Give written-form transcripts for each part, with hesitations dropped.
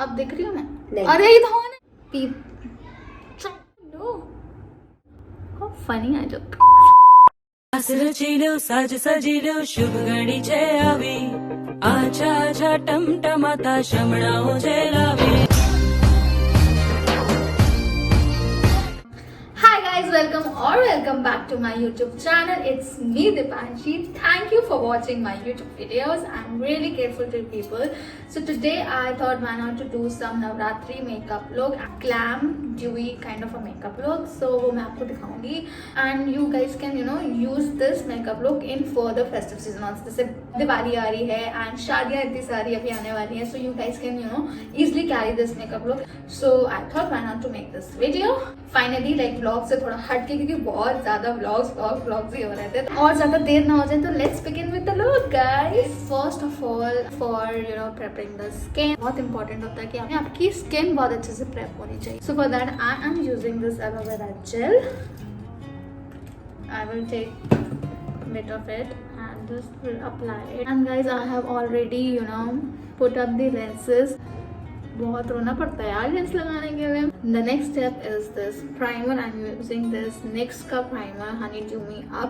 अब दिख रही हूँ मैं? नहीं। अरे ये धौन है। पीप फनी है जो रचिलो साज सजिलो शुभ घड़ी છે આવી આછા આછા ટમટમાતા શમણાઓ છે લાવી Hi guys, welcome back to my YouTube channel. It's me Dipanshi. Thank you for watching my YouTube videos. I'm really grateful to you people. So today I thought why not to do some Navratri makeup look, glam, dewy kind of a makeup look. So वो मैं आपको दिखाऊंगी and you guys can use this makeup look in further festive season also. जैसे दिवाली आ रही है and शादियाँ इतनी सारी अभी आने वाली हैं, so you guys can easily carry this makeup look. So I thought why not to make this video. Finally like vlog से थोड़ा हट के, क्योंकि बहुत ज्यादा vlogs ही हो रहे थे और ज्यादा देर ना हो जाए, तो let's begin with the look guys. First of all for prepping the skin, बहुत important होता है कि आपकी skin बहुत अच्छे से prep होनी चाहिए. So for that I am using this aloe vera gel. I will take a bit of it and just will apply it. And guys I have already put up the lenses. बहुत रोना पड़ता है यार lens लगाने के लिए. The next step is this primer. I'm using this NYX का primer Honeydew Me Up,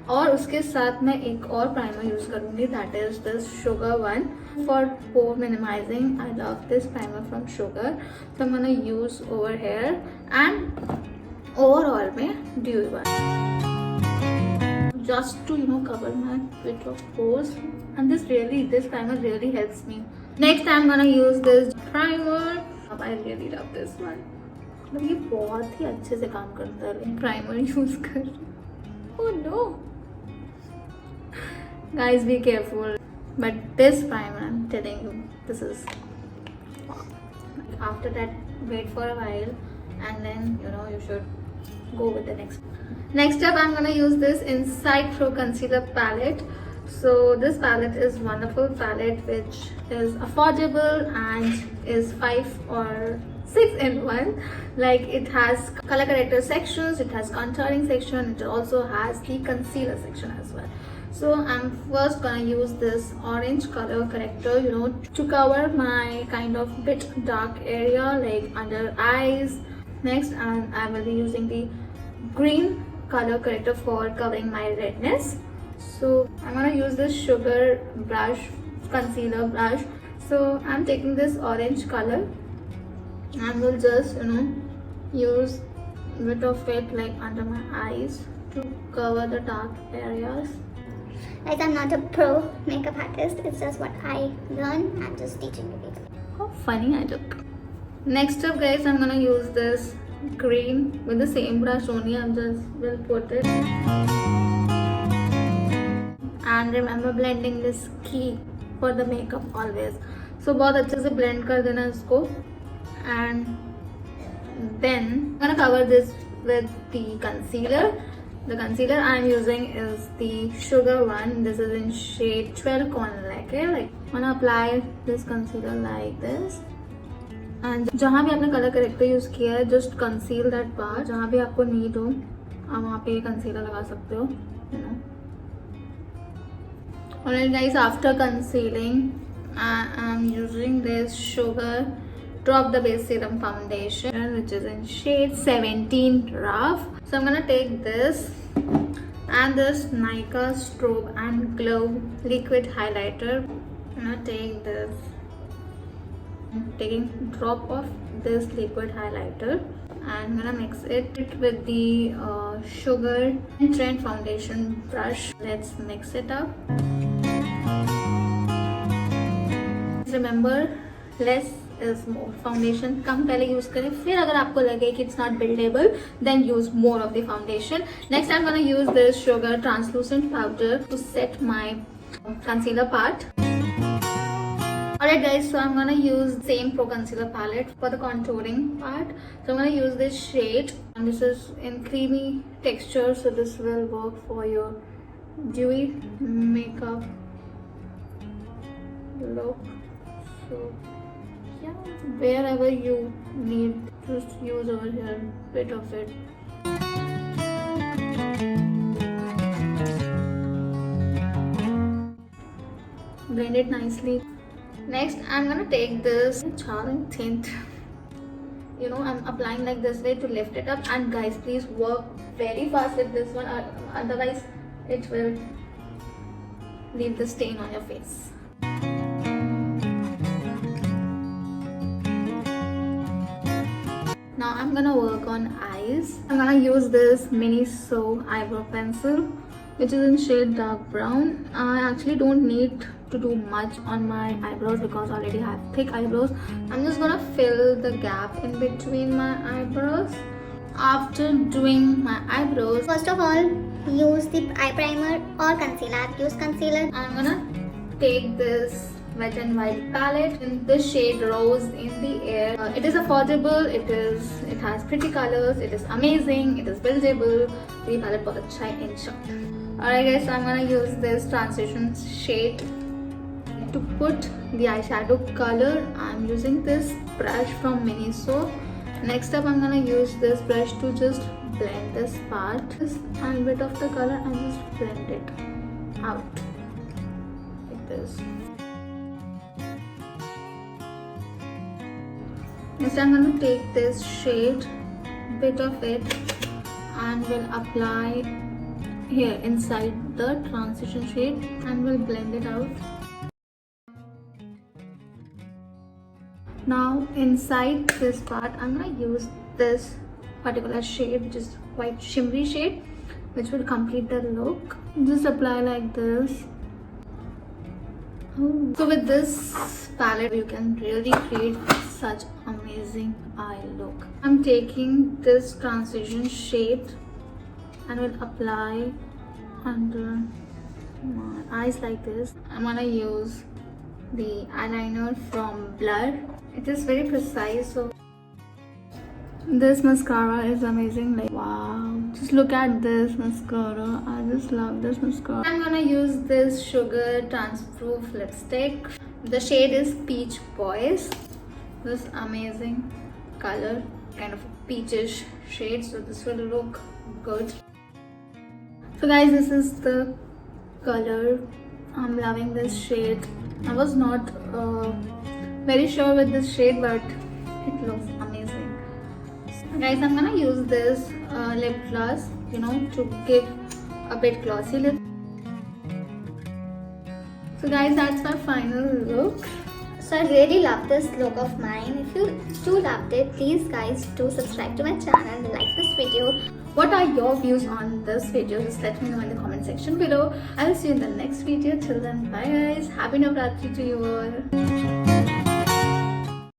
और उसके साथ मैं एक और primer यूज करूंगी, that is this Sugar one for pore minimizing. I love this primer from Sugar, so I'm gonna use over here and overall में dewy one just to cover my bit of pores, and this primer really helps me. Next I'm gonna use this primer. I really love this one. मतलब ये बहुत ही अच्छे से काम करता है primer use कर. Oh no guys, be careful, but this primer I'm telling you, this is after that wait for a while and then you should go with the next step. I'm gonna use this Insight Pro Concealer palette. So this palette is wonderful palette which is affordable and is 5 or 6 in 1. Like it has color corrector sections, it has contouring section, it also has the concealer section as well. So I'm first gonna use this orange color corrector to cover my kind of bit dark area like under eyes. Next I will be using the green color corrector for covering my redness. So I'm gonna use this Sugar brush, concealer brush. So I'm taking this orange color and will just use a bit of it like under my eyes to cover the dark areas. Like I'm not a pro makeup artist, it's just what I learn. I'm just teaching you people. How funny I look. Next up guys, I'm gonna use this green with the same brush only. I'm just will put it. And remember blending this key for the makeup always. So बहुत अच्छे से blend कर देना इसको. And then I'm gonna cover this with the concealer. The concealer I'm using is the Sugar one. This is in shade 12 Corn Lake. Like I'm gonna apply this concealer like this. And जहाँ भी आपने color corrector use किया है, just conceal that part. जहाँ भी आपको need हो, आप वहाँ पे concealer लगा सकते हो. Alright guys, after concealing I am using this Sugar Drop the Base Serum Foundation which is in shade 17 Rough. So I'm gonna take this and this Nykaa Strobe and Glow Liquid Highlighter. I'm gonna take this, I'm taking drop of this liquid highlighter and I'm gonna mix it with the Sugar Trend Foundation brush. Let's mix it up. Remember, less is more. Foundation कम पहले use करें, फिर अगर आपको लगे कि it's not buildable, then use more of the foundation. Next I'm gonna use this Sugar translucent powder to set my concealer part. Alright guys, so I'm gonna use same Pro Concealer palette for the contouring part. So I'm gonna use this shade, and this is in creamy texture, so this will work for your dewy makeup look. So yeah, wherever you need, just use over here bit of it. Blend it nicely Next, I'm gonna take this charring tint. You know, I'm applying like this way to lift it up. And guys, please work very fast with this one, otherwise it will leave the stain on your face. Now I'm gonna work on eyes. I'm gonna use this Miniso eyebrow pencil, which is in shade dark brown. I actually don't need to do much on my eyebrows because I already have thick eyebrows. I'm just gonna fill the gap in between my eyebrows. After doing my eyebrows, First of all, use the eye primer or concealer. I've used concealer. I'm gonna take this Wet n Wild palette in this shade Rose in the Air. It is affordable, it has pretty colors, it is amazing, it is buildable. The palette for the chai in shop. Alright guys, so I'm gonna use this transition shade to put the eyeshadow color. I'm using this brush from Miniso. Next up, I'm gonna use this brush to just blend this part, this and bit of the color, and just blend it out like this. Next, I'm gonna take this shade, bit of it, and will apply here inside the transition shade, and will blend it out. Now inside this part, I'm gonna use this particular shade, which is quite shimmery shade, which will complete the look. Just apply like this. So with this palette, you can really create such amazing eye look. I'm taking this transition shade and will apply under my eyes like this. I'm gonna use the eyeliner from Blur. It is very precise, so this mascara is amazing. Like, wow, just look at this mascara. I just love this mascara. I'm gonna use this Sugar Transproof lipstick. The shade is Peach Boys. This amazing color, kind of a peachish shade, so this will look good. So guys, this is the color. I'm loving this shade. I was not very sure with this shade, but it looks amazing. So guys, I'm gonna use this lip gloss, you know, to give a bit glossy lip. So guys, that's my final look. So I really love this look of mine. If you too loved it, please guys do subscribe to my channel, like this video. What are your views on this video? Just let me know in the comment section below. I'll see you in the next video. Till then, bye guys. Happy Navratri to you all.